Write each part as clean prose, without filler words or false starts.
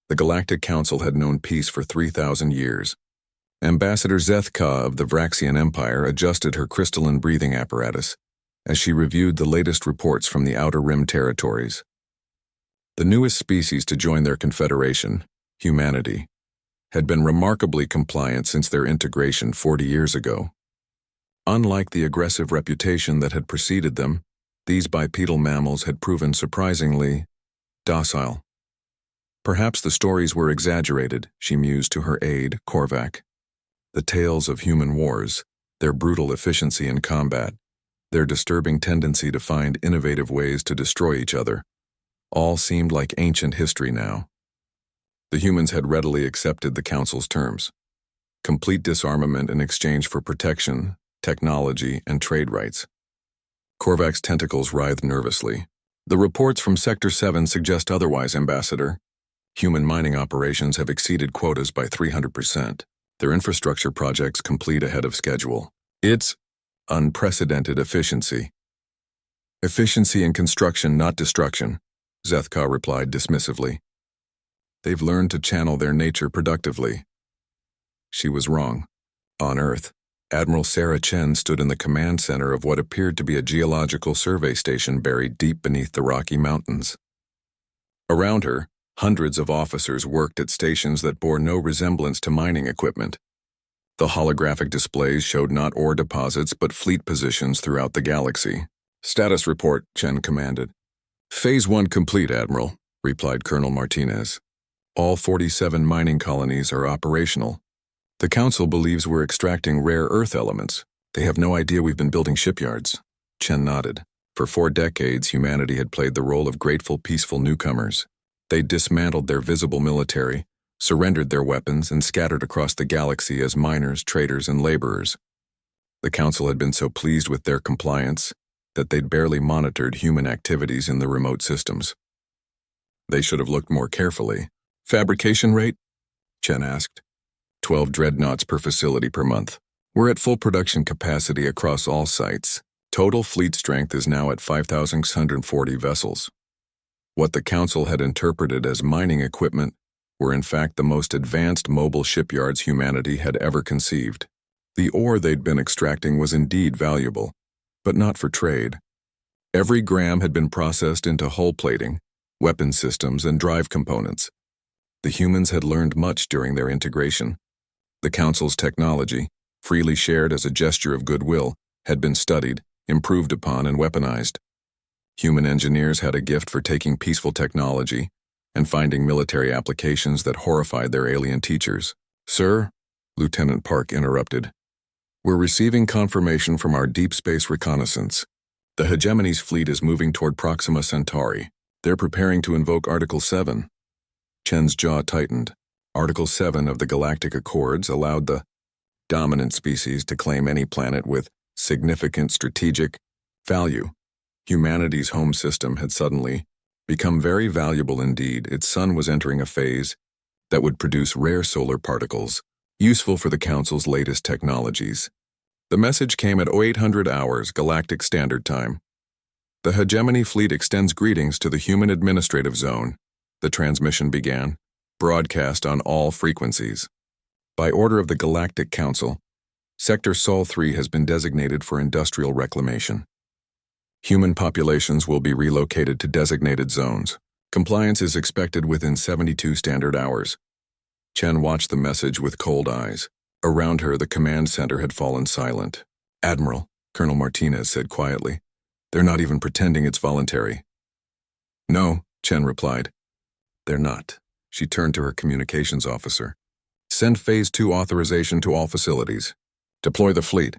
The Galactic Council had known peace for 3,000 years. Ambassador Zethka of the Vraxian Empire adjusted her crystalline breathing apparatus as she reviewed the latest reports from the Outer Rim territories. The newest species to join their confederation, humanity, had been remarkably compliant since their integration 40 years ago. Unlike the aggressive reputation that had preceded them, these bipedal mammals had proven surprisingly docile. Perhaps the stories were exaggerated, she mused to her aide, Korvac. The tales of human wars, their brutal efficiency in combat, their disturbing tendency to find innovative ways to destroy each other, all seemed like ancient history now. The humans had readily accepted the Council's terms: complete disarmament in exchange for protection, technology, and trade rights. Korvac's tentacles writhed nervously. The reports from Sector 7 suggest otherwise, Ambassador. Human mining operations have exceeded quotas by 300%. Their infrastructure projects complete ahead of schedule. It's unprecedented efficiency. Efficiency in construction, not destruction, Zethka replied dismissively. They've learned to channel their nature productively. She was wrong. On Earth, Admiral Sarah Chen stood in the command center of what appeared to be a geological survey station buried deep beneath the Rocky Mountains. Around her, hundreds of officers worked at stations that bore no resemblance to mining equipment. The holographic displays showed not ore deposits but fleet positions throughout the galaxy. Status report, Chen commanded. Phase 1 complete, Admiral, replied Colonel Martinez. All 47 mining colonies are operational. The Council believes we're extracting rare Earth elements. They have no idea we've been building shipyards. Chen nodded. For 4 decades, humanity had played the role of grateful, peaceful newcomers. They dismantled their visible military, surrendered their weapons, and scattered across the galaxy as miners, traders, and laborers. The Council had been so pleased with their compliance that they'd barely monitored human activities in the remote systems. They should have looked more carefully. Fabrication rate? Chen asked. 12 dreadnoughts per facility per month. We're at full production capacity across all sites. Total fleet strength is now at 5,640 vessels. What the Council had interpreted as mining equipment were in fact the most advanced mobile shipyards humanity had ever conceived. The ore they'd been extracting was indeed valuable, but not for trade. Every gram had been processed into hull plating, weapon systems, and drive components. The humans had learned much during their integration. The Council's technology, freely shared as a gesture of goodwill, had been studied, improved upon, and weaponized. Human engineers had a gift for taking peaceful technology and finding military applications that horrified their alien teachers. Sir, Lieutenant Park interrupted, we're receiving confirmation from our deep space reconnaissance. The Hegemony's fleet is moving toward Proxima Centauri. They're preparing to invoke Article 7. Chen's jaw tightened. Article 7 of the Galactic Accords allowed the dominant species to claim any planet with significant strategic value. Humanity's home system had suddenly become very valuable indeed. Its sun was entering a phase that would produce rare solar particles, useful for the Council's latest technologies. The message came at 0800 hours Galactic Standard Time. The Hegemony fleet extends greetings to the human administrative zone. The transmission began, broadcast on all frequencies. By order of the Galactic Council, Sector Sol 3 has been designated for industrial reclamation. Human populations will be relocated to designated zones. Compliance is expected within 72 standard hours. Chen watched the message with cold eyes. Around her, the command center had fallen silent. Admiral, Colonel Martinez said quietly, they're not even pretending it's voluntary. No, Chen replied. They're not. She turned to her communications officer. Send Phase 2 authorization to all facilities. Deploy the fleet.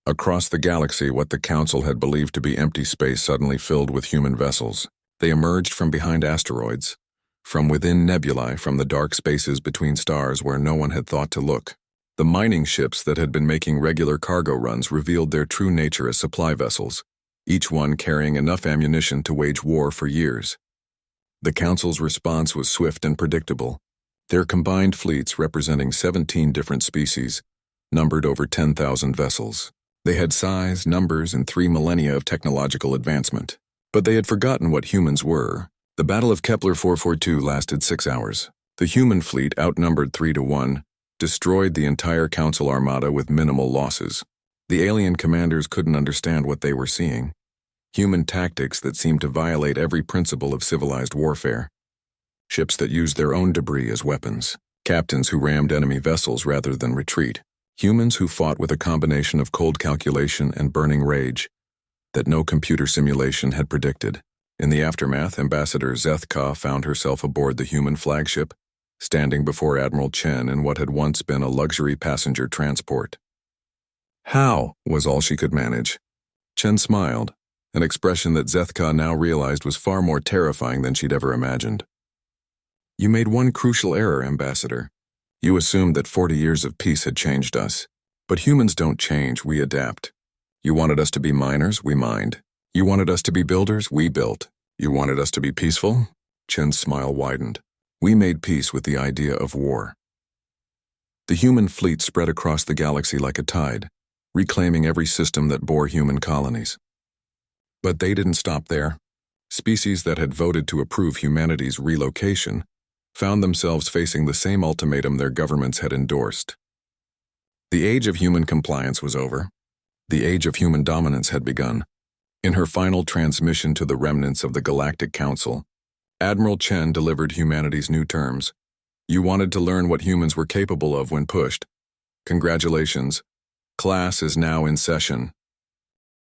Across the galaxy, what the Council had believed to be empty space suddenly filled with human vessels. They emerged from behind asteroids, from within nebulae, from the dark spaces between stars where no one had thought to look. The mining ships that had been making regular cargo runs revealed their true nature as supply vessels, each one carrying enough ammunition to wage war for years. The Council's response was swift and predictable. Their combined fleets, representing 17 different species, numbered over 10,000 vessels. They had size, numbers, and 3 millennia of technological advancement. But they had forgotten what humans were. The Battle of Kepler 442 lasted 6 hours. The human fleet, outnumbered 3-1, destroyed the entire Council armada with minimal losses. The alien commanders couldn't understand what they were seeing. Human tactics that seemed to violate every principle of civilized warfare. Ships that used their own debris as weapons. Captains who rammed enemy vessels rather than retreat. Humans who fought with a combination of cold calculation and burning rage that no computer simulation had predicted. In the aftermath, Ambassador Zethka found herself aboard the human flagship, standing before Admiral Chen in what had once been a luxury passenger transport. "How?" was all she could manage. Chen smiled, an expression that Zethka now realized was far more terrifying than she'd ever imagined. "You made one crucial error, Ambassador. You assumed that 40 years of peace had changed us. But humans don't change, we adapt. You wanted us to be miners, we mined. You wanted us to be builders, we built. You wanted us to be peaceful?" Chen's smile widened. "We made peace with the idea of war." The human fleet spread across the galaxy like a tide, reclaiming every system that bore human colonies. But they didn't stop there. Species that had voted to approve humanity's relocation found themselves facing the same ultimatum their governments had endorsed. The age of human compliance was over. The age of human dominance had begun. In her final transmission to the remnants of the Galactic Council, Admiral Chen delivered humanity's new terms. "You wanted to learn what humans were capable of when pushed. Congratulations. Class is now in session."